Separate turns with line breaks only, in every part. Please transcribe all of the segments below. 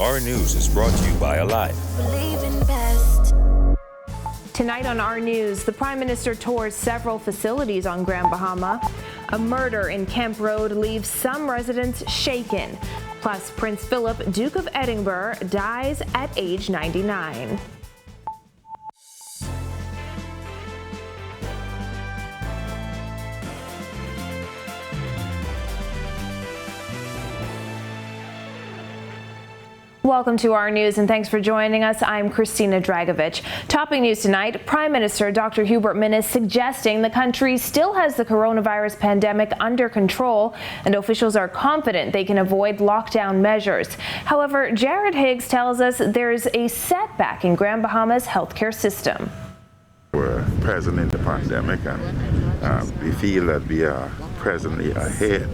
Our News is brought to you by Alive.
Believe in best.
Tonight on Our News, the Prime Minister tours several facilities on Grand Bahama. A murder in Kemp Road leaves some residents shaken. Plus, Prince Philip, Duke of Edinburgh, dies at age 99. Welcome to Our News and thanks for joining us. I'm Christina Dragovich. Topping news tonight, Prime Minister Dr. Hubert Minnis suggesting the country still has the coronavirus pandemic under control and officials are confident they can avoid lockdown measures. However, Jared Higgs tells us there's a setback in Grand Bahama's healthcare system.
We're present in the pandemic and we feel that we are presently ahead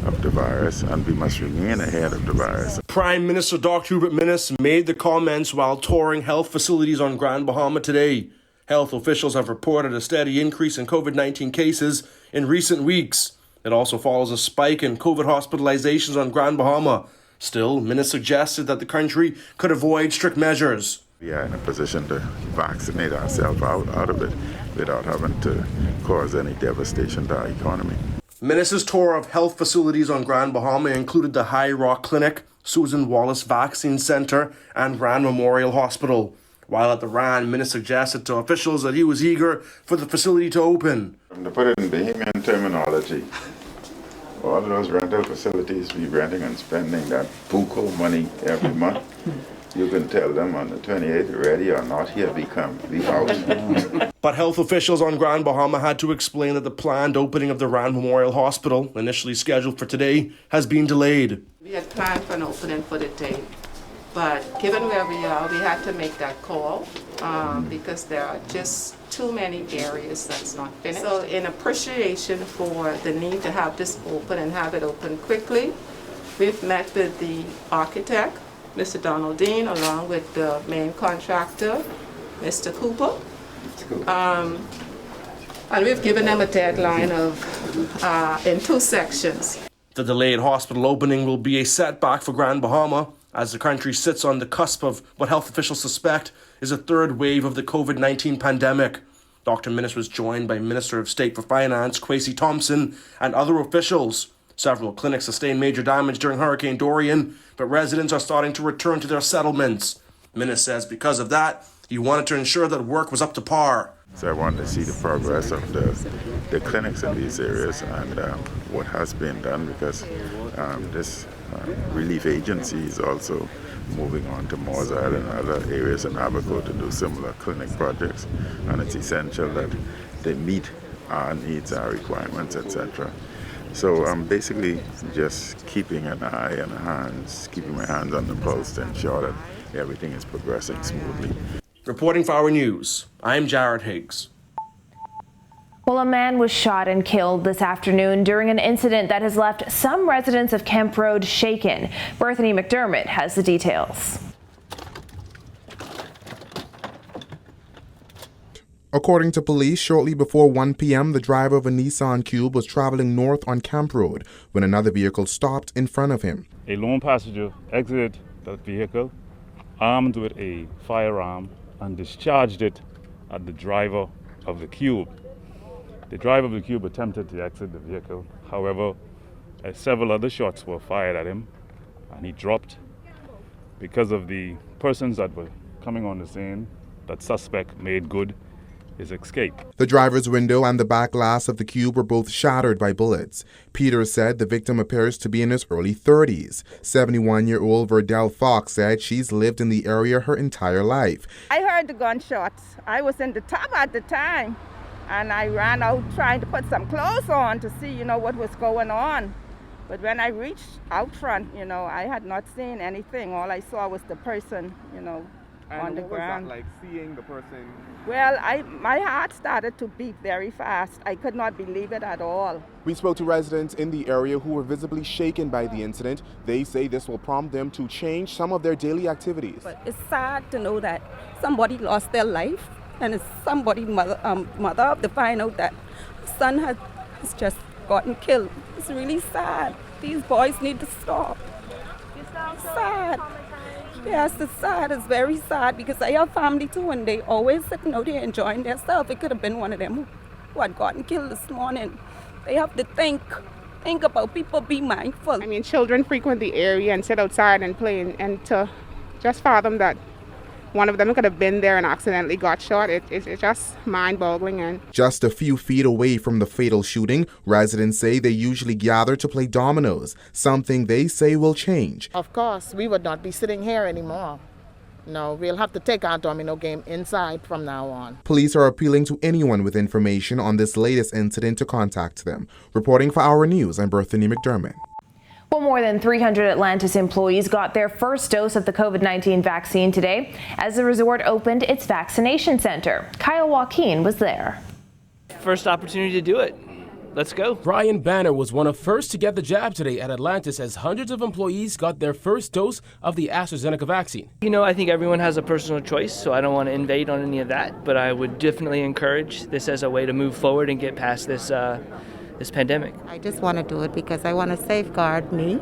of the virus and we must remain ahead of the virus.
Prime Minister Dr. Hubert Minnis made the comments while touring health facilities on Grand Bahama today. Health officials have reported a steady increase in COVID-19 cases in recent weeks. It also follows a spike in COVID hospitalizations on Grand Bahama. Still, Minnis suggested that the country could avoid strict measures.
We are in a position to vaccinate ourselves out of it without having to cause any devastation to our economy.
Minnis' tour of health facilities on Grand Bahama included the High Rock Clinic, Susan Wallace Vaccine Center, and Rand Memorial Hospital. While at the Rand, Minnis suggested to officials that he was eager for the facility to open.
To put it in Bahamian terminology, all of those rental facilities we renting and spending that buku money every month. You can tell them on the 28th, ready or not, here we come, we out.
But health officials on Grand Bahama had to explain that the planned opening of the Rand Memorial Hospital, initially scheduled for today, has been delayed.
We had planned for an opening for the day, but given where we are, we had to make that call because there are just too many areas that's not finished. So in appreciation for the need to have this open and have it open quickly, we've met with the architect, Mr. Donald Dean, along with the main contractor, Mr. Cooper. And we've given them a deadline of in 2 sections.
The delayed hospital opening will be a setback for Grand Bahama as the country sits on the cusp of what health officials suspect is a third wave of the COVID-19 pandemic. Dr. Minnis was joined by Minister of State for Finance, Kwesi Thompson, and other officials. Several clinics sustained major damage during Hurricane Dorian, but residents are starting to return to their settlements. Minnis says because of that, he wanted to ensure that work was up to par.
So I wanted to see the progress of the clinics in these areas and what has been done because this relief agency is also moving on to Moores Island and other areas in Abaco to do similar clinic projects. And it's essential that they meet our needs, our requirements, etc. So I'm basically just keeping an eye and keeping my hands on the pulse to ensure that everything is progressing smoothly.
Reporting for Our News, I'm Jared Higgs.
Well, a man was shot and killed this afternoon during an incident that has left some residents of Kemp Road shaken. Berthany McDermott has the details.
According to police, shortly before 1 p.m., the driver of a Nissan Cube was traveling north on Camp Road when another vehicle stopped in front of him.
A lone passenger exited that vehicle, armed with a firearm, and discharged it at the driver of the Cube. The driver of the Cube attempted to exit the vehicle. However, several other shots were fired at him, and he dropped. Because of the persons that were coming on the scene, that suspect made good his escape.
The driver's window and the back glass of the Cube were both shattered by bullets. Peters said the victim appears to be in his early 30s. 71-year-old Verdell Fox said she's lived in the area her entire life.
I heard the gunshots. I was in the tub at the time, and I ran out trying to put some clothes on to see, what was going on. But when I reached out front, I had not seen anything. All I saw was the person, on the ground.
What was that like, seeing the person?
Well, my heart started to beat very fast. I could not believe it at all.
We spoke to residents in the area who were visibly shaken by the incident. They say this will prompt them to change some of their daily activities.
But it's sad to know that somebody lost their life, and it's somebody's mother to find out that son has just gotten killed. It's really sad. These boys need to stop. Sad. Yes, it's sad. It's very sad because I have family too, and they always sitting out here enjoying themselves. It could have been one of them who had gotten killed this morning. They have to think about people, be mindful.
I mean, children frequent the area and sit outside and play, and to just fathom that one of them could have been there and accidentally got shot, it's just mind-boggling. And
just a few feet away from the fatal shooting, residents say they usually gather to play dominoes, something they say will change.
Of course, we would not be sitting here anymore. No, we'll have to take our domino game inside from now on.
Police are appealing to anyone with information on this latest incident to contact them. Reporting for Our News, I'm Berthany McDermott.
Well, more than 300 Atlantis employees got their first dose of the COVID-19 vaccine today as the resort opened its vaccination center. Kyle Joaquin was there.
First opportunity to do it. Let's go.
Brian Banner was one of first to get the jab today at Atlantis as hundreds of employees got their first dose of the AstraZeneca vaccine.
You know, I think everyone has a personal choice, so I don't want to invade on any of that, but I would definitely encourage this as a way to move forward and get past this pandemic.
I just want to do it because I want to safeguard me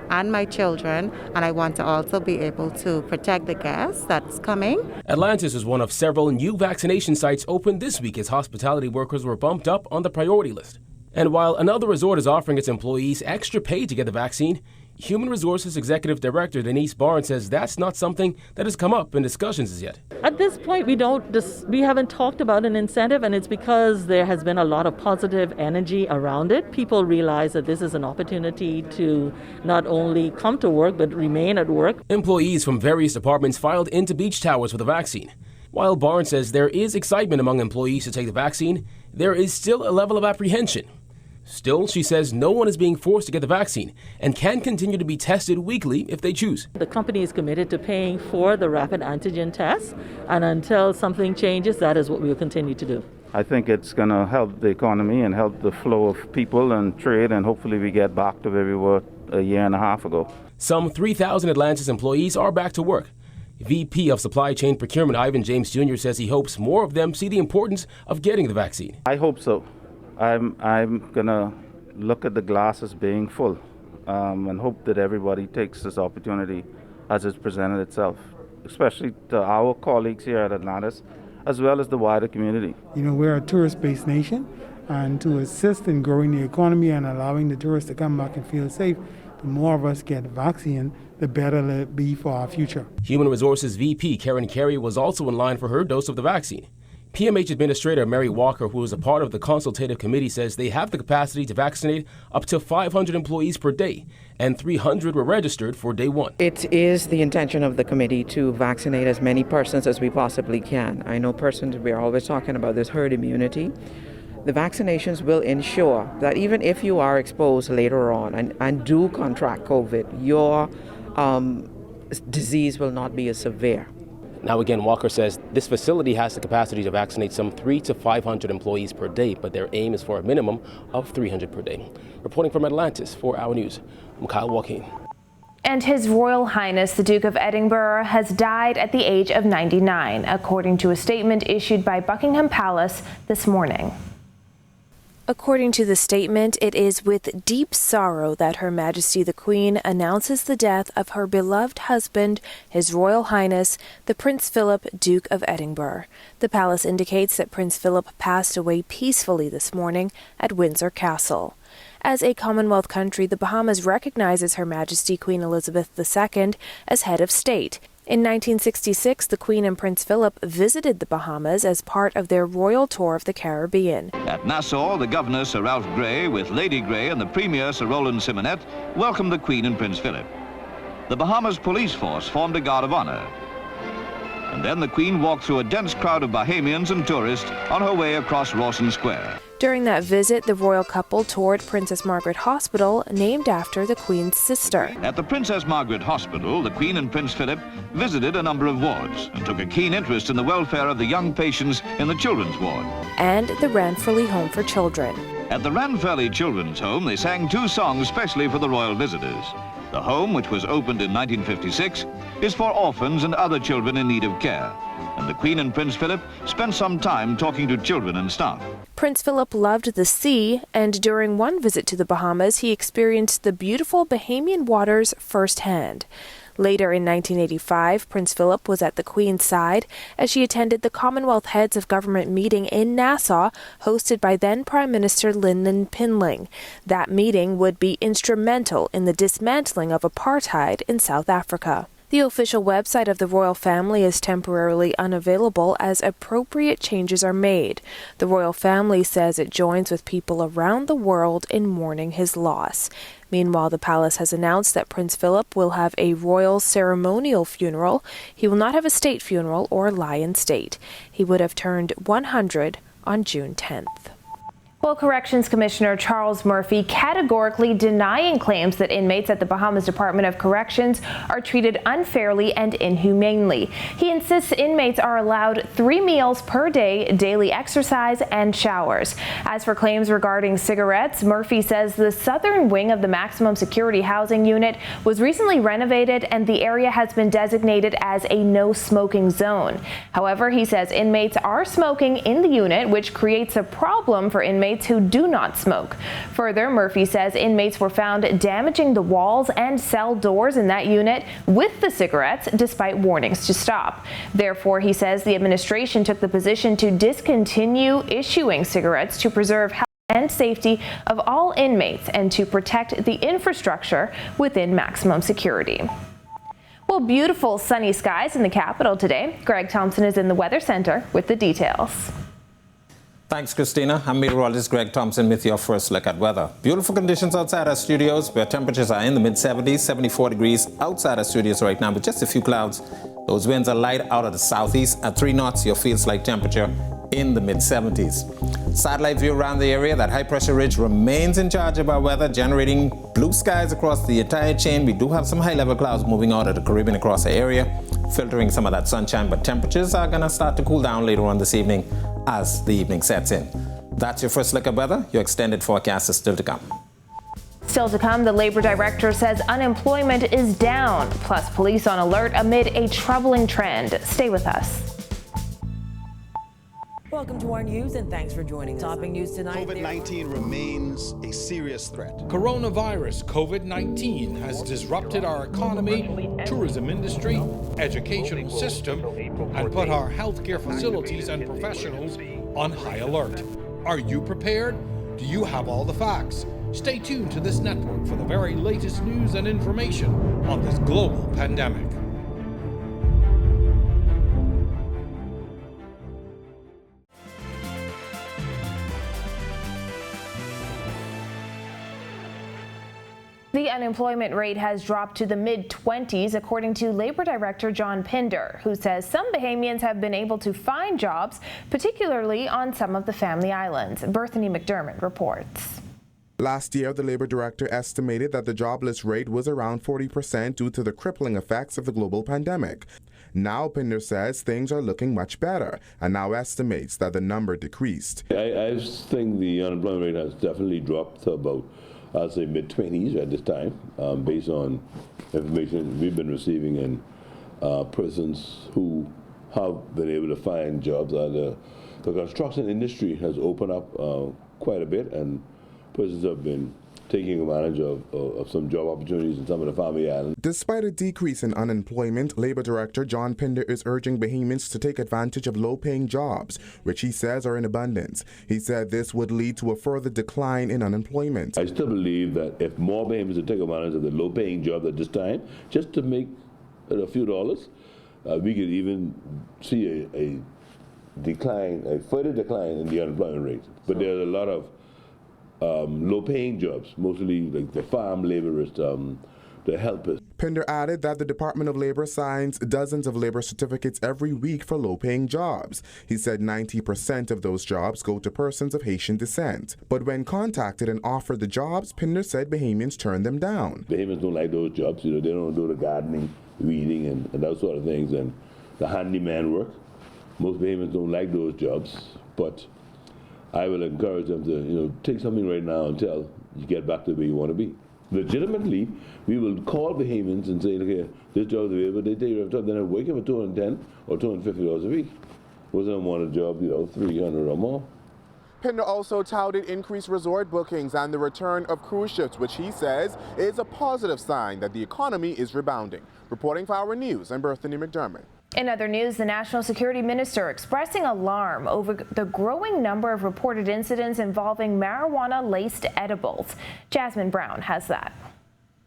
and my children, and I want to also be able to protect the guests that's coming.
Atlantis is one of several new vaccination sites opened this week as hospitality workers were bumped up on the priority list. And while another resort is offering its employees extra pay to get the vaccine, Human Resources Executive Director Denise Barnes says that's not something that has come up in discussions as yet.
At this point, we haven't talked about an incentive, and it's because there has been a lot of positive energy around it. People realize that this is an opportunity to not only come to work, but remain at work.
Employees from various departments filed into beach towers for the vaccine. While Barnes says there is excitement among employees to take the vaccine, there is still a level of apprehension. Still, she says no one is being forced to get the vaccine and can continue to be tested weekly if they choose.
The company is committed to paying for the rapid antigen test, and until something changes, that is what we will continue to do.
I think it's going to help the economy and help the flow of people and trade, and hopefully we get back to where we were a year and a half ago.
Some 3,000 Atlantis employees are back to work. VP of Supply Chain Procurement Ivan James Jr. says he hopes more of them see the importance of getting the vaccine.
I hope so. I'm going to look at the glass as being full and hope that everybody takes this opportunity as it's presented itself, especially to our colleagues here at Atlantis, as well as the wider community.
You know, we're a tourist-based nation, and to assist in growing the economy and allowing the tourists to come back and feel safe, the more of us get the vaccine, the better it'll be for our future.
Human Resources VP Karen Carey was also in line for her dose of the vaccine. PMH Administrator Mary Walker, who is a part of the consultative committee, says they have the capacity to vaccinate up to 500 employees per day, and 300 were registered for day one.
It is the intention of the committee to vaccinate as many persons as we possibly can. I know we're always talking about this herd immunity. The vaccinations will ensure that even if you are exposed later on and do contract COVID, your disease will not be as severe.
Now again, Walker says this facility has the capacity to vaccinate some 300 to 500 employees per day, but their aim is for a minimum of 300 per day. Reporting from Atlantis for Our News, I'm Kyle Joaquin.
And His Royal Highness the Duke of Edinburgh has died at the age of 99, according to a statement issued by Buckingham Palace this morning. According to the statement, it is with deep sorrow that Her Majesty the Queen announces the death of her beloved husband, His Royal Highness, the Prince Philip, Duke of Edinburgh. The palace indicates that Prince Philip passed away peacefully this morning at Windsor Castle. As a Commonwealth country, the Bahamas recognizes Her Majesty Queen Elizabeth II as head of state. In 1966, the Queen and Prince Philip visited the Bahamas as part of their royal tour of the Caribbean.
At Nassau, the Governor, Sir Ralph Grey, with Lady Grey and the Premier, Sir Roland Simonet, welcomed the Queen and Prince Philip. The Bahamas police force formed a guard of honor. And then the Queen walked through a dense crowd of Bahamians and tourists on her way across Rawson Square.
During that visit, the royal couple toured Princess Margaret Hospital, named after the Queen's sister.
At the Princess Margaret Hospital, the Queen and Prince Philip visited a number of wards and took a keen interest in the welfare of the young patients in the children's ward.
And the Ranfurly Home for Children.
At the Ranfurly Children's Home, they sang 2 songs specially for the royal visitors. The home, which was opened in 1956, is for orphans and other children in need of care. And the Queen and Prince Philip spent some time talking to children and staff.
Prince Philip loved the sea, and during one visit to the Bahamas, he experienced the beautiful Bahamian waters firsthand.
Later in 1985, Prince Philip was at the Queen's side as she attended the Commonwealth Heads of Government meeting in Nassau, hosted by then Prime Minister Lyndon Pinling. That meeting would be instrumental in the dismantling of apartheid in South Africa. The official website of the royal family is temporarily unavailable as appropriate changes are made. The royal family says it joins with people around the world in mourning his loss. Meanwhile, the palace has announced that Prince Philip will have a royal ceremonial funeral. He will not have a state funeral or lie in state. He would have turned 100 on June 10th. Well, Corrections Commissioner Charles Murphy categorically denying claims that inmates at the Bahamas Department of Corrections are treated unfairly and inhumanely. He insists inmates are allowed 3 meals per day, daily exercise, and showers. As for claims regarding cigarettes, Murphy says the southern wing of the maximum security housing unit was recently renovated and the area has been designated as a no-smoking zone. However, he says inmates are smoking in the unit, which creates a problem for inmates who do not smoke. Further, Murphy says inmates were found damaging the walls and cell doors in that unit with the cigarettes despite warnings to stop. Therefore, he says the administration took the position to discontinue issuing cigarettes to preserve health and safety of all inmates and to protect the infrastructure within maximum security. Well, beautiful sunny skies in the capital today. Greg Thompson is in the Weather Center with the details.
Thanks, Christina. I'm meteorologist Greg Thompson with your first look at weather. Beautiful conditions outside our studios where temperatures are in the mid-70s, 74 degrees outside our studios right now with just a few clouds. Those winds are light out of the southeast. At 3 knots, your feels-like temperature in the mid-70s. Satellite view around the area, that high-pressure ridge remains in charge of our weather, generating blue skies across the entire chain. We do have some high-level clouds moving out of the Caribbean across the area, filtering some of that sunshine, but temperatures are going to start to cool down later on this evening as the evening sets in. That's your first look at weather. Your extended forecast is still to come.
Still to come, the labor director says unemployment is down, plus police on alert amid a troubling trend. Stay with us.
Welcome to our news and thanks for joining us. Topping news tonight.
COVID-19 remains a serious threat.
Coronavirus COVID-19 has disrupted our economy, tourism industry, educational system, and put our healthcare facilities and professionals on high alert. Are you prepared? Do you have all the facts? Stay tuned to this network for the very latest news and information on this global pandemic.
The unemployment rate has dropped to the mid-20s, according to Labor Director John Pinder, who says some Bahamians have been able to find jobs, particularly on some of the family islands. Berthany McDermott reports.
Last year, the Labor Director estimated that the jobless rate was around 40% due to the crippling effects of the global pandemic. Now, Pinder says things are looking much better and now estimates that the number decreased.
I think the unemployment rate has definitely dropped to about, I'd say, mid-20s at this time, based on information we've been receiving in persons who have been able to find jobs. The construction industry has opened up quite a bit, and persons have been taking advantage of some job opportunities in some of the family islands.
Despite a decrease in unemployment, Labor Director John Pinder is urging Bahamians to take advantage of low-paying jobs, which he says are in abundance. He said this would lead to a further decline in unemployment.
I still believe that if more Bahamians would take advantage of the low-paying jobs at this time, just to make a few dollars, we could even see a further decline in the unemployment rate. But there's a lot of low-paying jobs, mostly like the farm laborers, the helpers.
Pinder added that the Department of Labor signs dozens of labor certificates every week for low-paying jobs. He said 90% of those jobs go to persons of Haitian descent. But when contacted and offered the jobs, Pinder said Bahamians turned them down.
Bahamians don't like those jobs. They don't do the gardening, weeding, and that sort of things, and the handyman work. Most Bahamians don't like those jobs, but I will encourage them to, take something right now until you get back to where you want to be. Legitimately, we will call Bahamians and say, look here, this job is available. They take your job, then I wake up for $210 or $250 a week. Most of them want a job, $300 or more.
Pinder also touted increased resort bookings and the return of cruise ships, which he says is a positive sign that the economy is rebounding. Reporting for Our News, I'm Berthany McDermott.
In other news, the National Security Minister expressing alarm over the growing number of reported incidents involving marijuana-laced edibles. Jasmine Brown has that.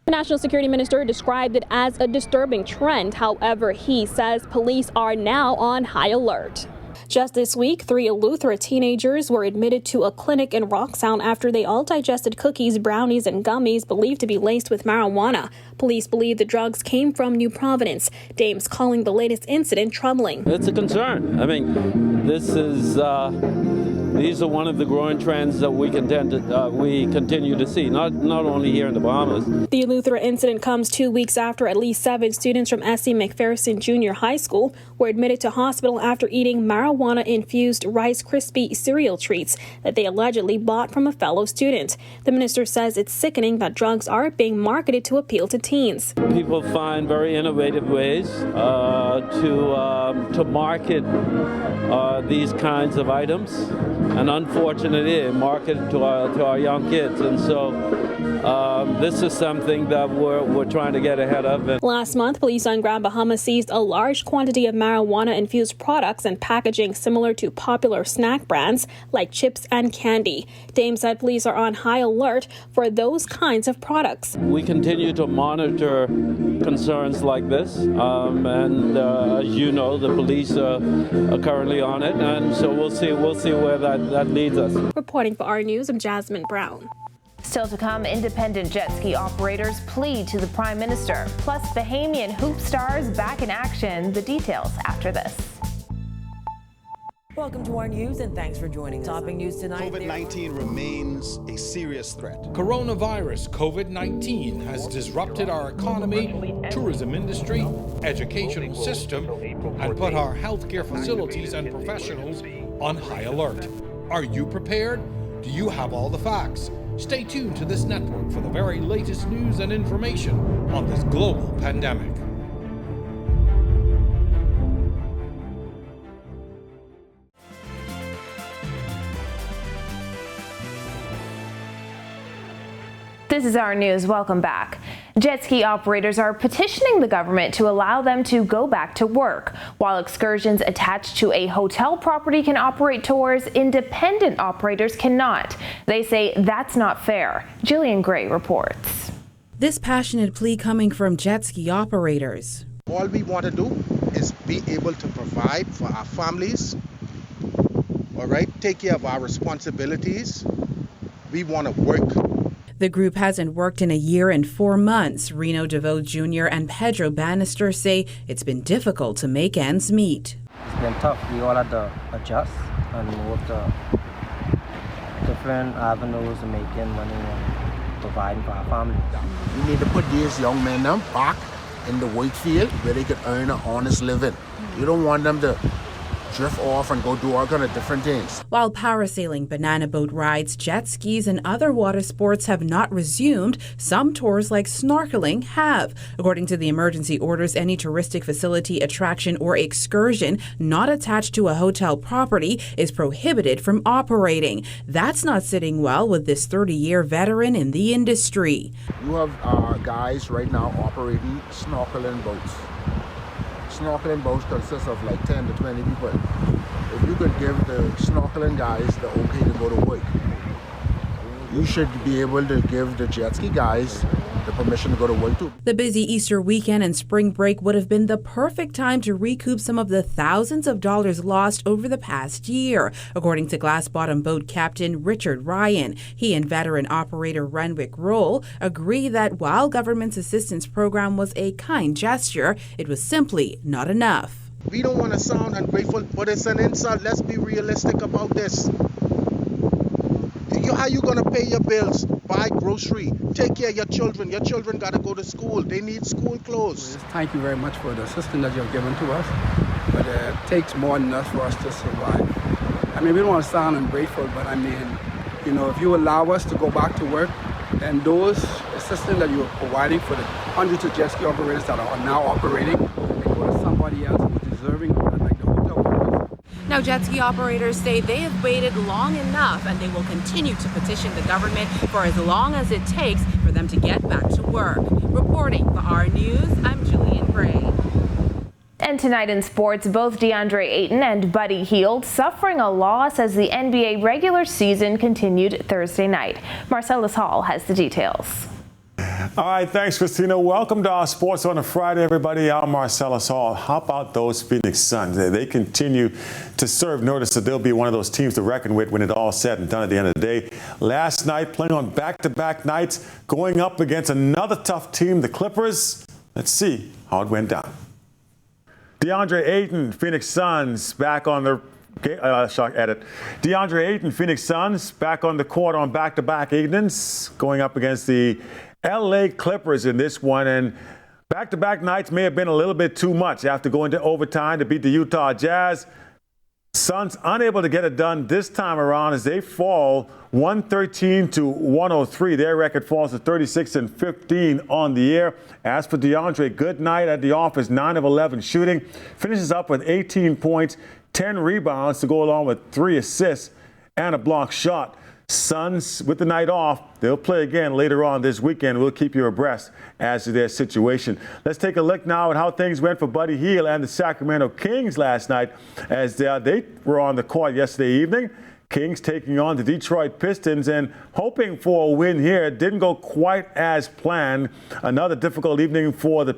The National Security Minister described it as a disturbing trend. However, he says police are now on high alert. Just this week, 3 Eleuthera teenagers were admitted to a clinic in Rocksound after they all digested cookies, brownies, and gummies believed to be laced with marijuana. Police believe the drugs came from New Providence. Dames calling the latest incident troubling.
It's a concern. I mean, these are one of the growing trends that we continue to see, not only here in the Bahamas.
The Eleuthera incident comes 2 weeks after at least 7 students from S.C. McPherson Junior High School were admitted to hospital after eating marijuana-infused Rice Krispie cereal treats that they allegedly bought from a fellow student. The minister says it's sickening that drugs are being marketed to appeal to teens.
People find very innovative ways to market these kinds of items, and unfortunately, market to our young kids. And so this is something that we're trying to get ahead of.
Last month, police on Grand Bahama seized a large quantity of marijuana-infused products and packaging similar to popular snack brands like chips and candy. Dame said police are on high alert for those kinds of products.
We continue to monitor concerns like this, and as you know, the police are currently on it, and so we'll see where that leads us.
Reporting for Our News, I'm Jasmine Brown.
Still to come, independent jet ski operators plead to the Prime Minister. Plus, Bahamian hoop stars back in action. The details after this.
Welcome to our news and thanks for joining us. Topping news tonight.
COVID-19 remains a serious threat.
Coronavirus COVID-19 has disrupted our economy, tourism industry, educational system, and put our healthcare facilities and professionals on high alert. Are you prepared? Do you have all the facts? Stay tuned to this network for the very latest news and information on this global pandemic.
This is Our News. Welcome back. Jet ski operators are petitioning the government to allow them to go back to work. While excursions attached to a hotel property can operate tours, independent operators cannot. They say that's not fair. Jillian Gray reports.
This passionate plea coming from jet ski operators.
All we want to do is be able to provide for our families, all right, take care of our responsibilities. We want to work.
The group hasn't worked in a year and 4 months. Reno DeVoe Jr. and Pedro Bannister say it's been difficult to make ends meet.
It's been tough. We all had to adjust and work the different avenues of making money and providing for our families.
We need to put these young men back in the work field where they could earn an honest living. You don't want them to drift off and go do all kind of different things.
While parasailing, banana boat rides, jet skis, and other water sports have not resumed, some tours like snorkeling have. According to the emergency orders, any touristic facility, attraction, or excursion not attached to a hotel property is prohibited from operating. That's not sitting well with this 30-year veteran in the industry.
You have guys right now operating snorkeling boats. Snorkeling boats consist of like 10 to 20 people. If you could give the snorkeling guys the okay to go to work, you should be able to give the jet ski guys the permission to go to work too.
The busy Easter weekend and spring break would have been the perfect time to recoup some of the thousands of dollars lost over the past year, according to Glass Bottom boat captain Richard Ryan. He and veteran operator Renwick Roll agree that while government's assistance program was a kind gesture, it was simply not enough.
We don't want to sound ungrateful, but it's an insult. Let's be realistic about this. How you going to pay your bills, buy grocery, take care of your children? Your children got to go to school. They need school clothes.
Thank you very much for the assistance that you've given to us, but it takes more than us for us to survive. I mean, we don't want to sound ungrateful, but I mean, you know, if you allow us to go back to work, then those assistance that you're providing for the hundreds of jet ski operators that are now operating, they go to somebody else who's deserving of that, like the hotel operators.
Now, jet ski operators say they have waited long enough and they will continue to petition the government for as long as it takes for them to get back to work. Reporting for our news, I'm Julian Gray.
And tonight in sports, both DeAndre Ayton and Buddy Hield suffering a loss as the NBA regular season continued Thursday night. Marcellus Hall has the details.
All right, thanks, Christina. Welcome to our Sports on a Friday, everybody. I'm Marcellus Hall. How about those Phoenix Suns? They continue to serve notice that they'll be one of those teams to reckon with when it's all said and done at the end of the day. Last night, playing on back-to-back nights, going up against another tough team, the Clippers. Let's see how it went down. DeAndre Ayton, Phoenix Suns, back on the DeAndre Ayton, Phoenix Suns, back on the court on back-to-back evenings, going up against the LA Clippers in this one. And back-to-back nights may have been a little bit too much after going to overtime to beat the Utah Jazz. Suns unable to get it done this time around as they fall 113-103. Their record falls to 36-15 on the year. As for DeAndre, good night at the office, 9 of 11 shooting. Finishes up with 18 points, 10 rebounds to go along with 3 assists and a block shot. Suns with the night off. They'll play again later on this weekend. We'll keep you abreast as to their situation. Let's take a look now at how things went for Buddy Hield and the Sacramento Kings last night as they were on the court yesterday evening. Kings taking on the Detroit Pistons and hoping for a win here. Didn't go quite as planned. Another difficult evening for the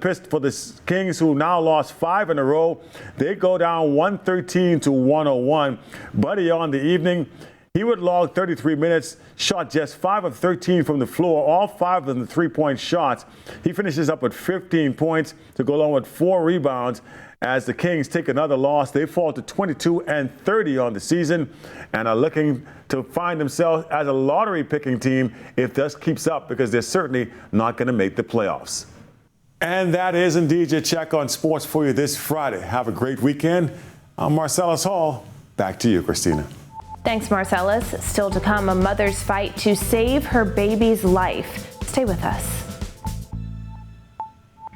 Kings, who now lost 5 in a row. They go down 113-101. Buddy on the evening, he would log 33 minutes, shot just 5 of 13 from the floor, all 5 of them three-point shots. He finishes up with 15 points to go along with 4 rebounds. As the Kings take another loss, they fall to 22-30 on the season and are looking to find themselves as a lottery-picking team if this keeps up, because they're certainly not going to make the playoffs. And that is indeed your check on sports for you this Friday. Have a great weekend. I'm Marcellus Hall. Back to you, Christina.
Thanks, Marcellus. Still to come, a mother's fight to save her baby's life. Stay with us.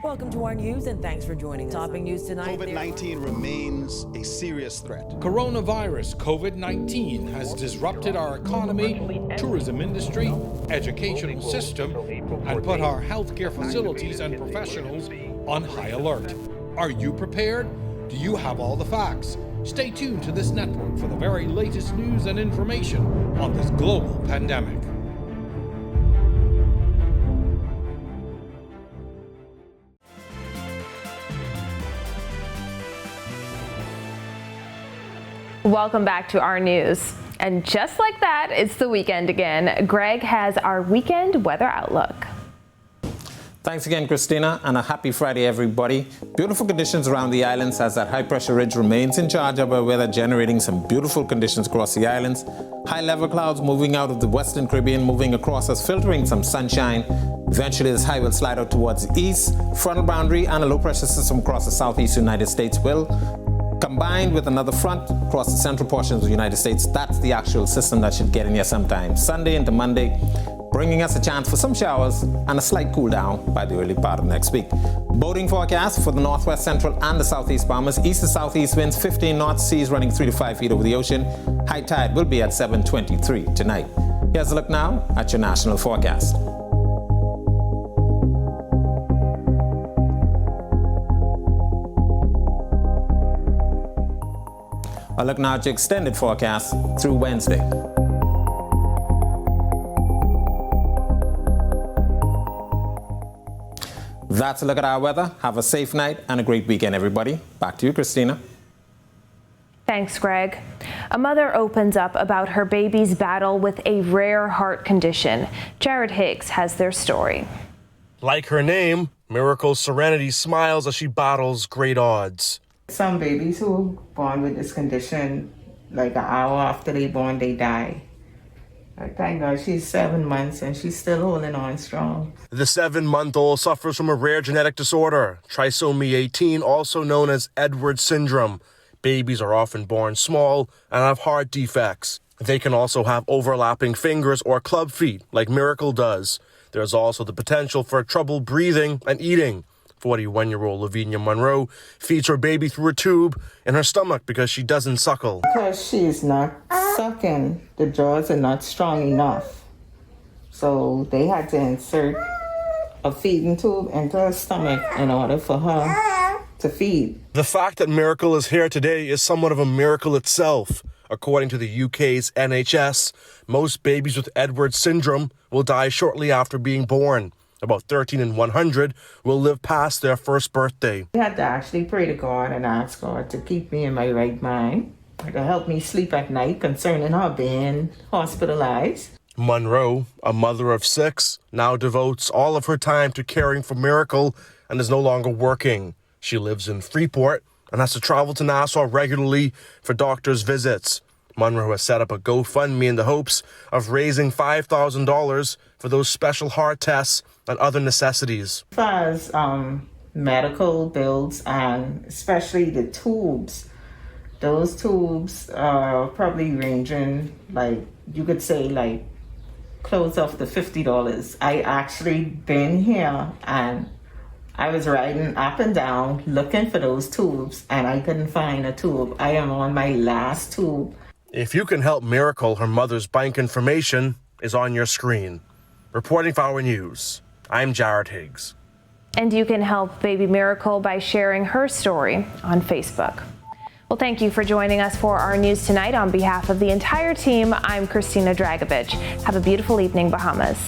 Welcome to our news and thanks for joining us. Topping news tonight.
COVID-19 remains a serious threat.
Coronavirus COVID-19 has disrupted our economy, tourism industry, educational system, and put our healthcare facilities and professionals on high alert. Are you prepared? Do you have all the facts? Stay tuned to this network for the very latest news and information on this global pandemic.
Welcome back to our news. And just like that, it's the weekend again. Greg has our weekend weather outlook.
Thanks again, Christina, and a happy Friday, everybody. Beautiful conditions around the islands as that high-pressure ridge remains in charge of our weather, generating some beautiful conditions across the islands. High-level clouds moving out of the Western Caribbean, moving across us, filtering some sunshine. Eventually, this high will slide out towards the east. Frontal boundary and a low-pressure system across the southeast United States will combined with another front across the central portions of the United States. That's the actual system that should get in here sometime Sunday into Monday, bringing us a chance for some showers and a slight cool down by the early part of next week. Boating forecast for the northwest, central, and the southeast Bahamas. East to southeast winds 15 knots, seas running 3 to 5 feet over the ocean. High tide will be at 7:23 tonight. Here's a look now at your national forecast. I'll look now at your extended forecast through Wednesday. That's a look at our weather. Have a safe night and a great weekend, everybody. Back to you, Christina.
Thanks, Greg. A mother opens up about her baby's battle with a rare heart condition. Jared Higgs has their story.
Like her name, Miracle Serenity smiles as she battles great odds.
Some babies who are born with this condition, like an hour after they born, they die. Thank God she's 7 months and she's still holding on strong.
The 7-month-old suffers from a rare genetic disorder, trisomy 18, also known as Edwards syndrome. Babies are often born small and have heart defects. They can also have overlapping fingers or club feet, like Miracle does. There's also the potential for trouble breathing and eating. 41-year-old Lavinia Monroe feeds her baby through a tube in her stomach because she doesn't suckle.
Because she's not sucking, the jaws are not strong enough. So they had to insert a feeding tube into her stomach in order for her to feed.
The fact that Miracle is here today is somewhat of a miracle itself. According to the UK's NHS, most babies with Edwards syndrome will die shortly after being born. About 13 in 100 will live past their first birthday.
I had to actually pray to God and ask God to keep me in my right mind, to help me sleep at night concerning her being hospitalized.
Monroe, a mother of 6, now devotes all of her time to caring for Miracle and is no longer working. She lives in Freeport and has to travel to Nassau regularly for doctor's visits. Monroe has set up a GoFundMe in the hopes of raising $5,000 for those special heart tests and other necessities.
As far as medical bills and especially the tubes, those tubes are probably ranging, like, you could say, like, close off the $50. I actually been here and I was riding up and down looking for those tubes and I couldn't find a tube. I am on my last tube.
If you can help Miracle, her mother's bank information is on your screen. Reporting for Our News, I'm Jared Higgs.
And you can help baby Miracle by sharing her story on Facebook. Well, thank you for joining us for our news tonight. On behalf of the entire team, I'm Christina Dragovich. Have a beautiful evening, Bahamas.